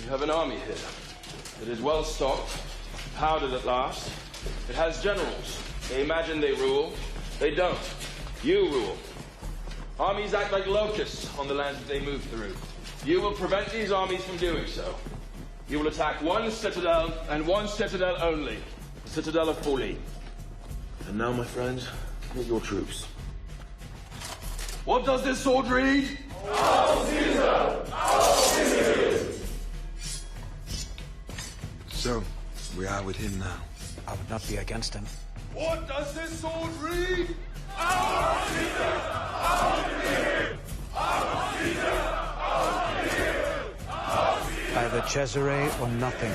We have an army here. It is well stocked, powdered at last. It has generals. They imagine they rule. They don't. You rule. Armies act like locusts on the lands that they move through. You will prevent these armies from doing so. You will attack one citadel, and one citadel only. The citadel of Forli. And now, my friends, meet your troops. What does this sword read? Hail Caesar! Hail Caesar! So, we are with him now. I would not be against him. What does this sword read? By the Cesare or nothing.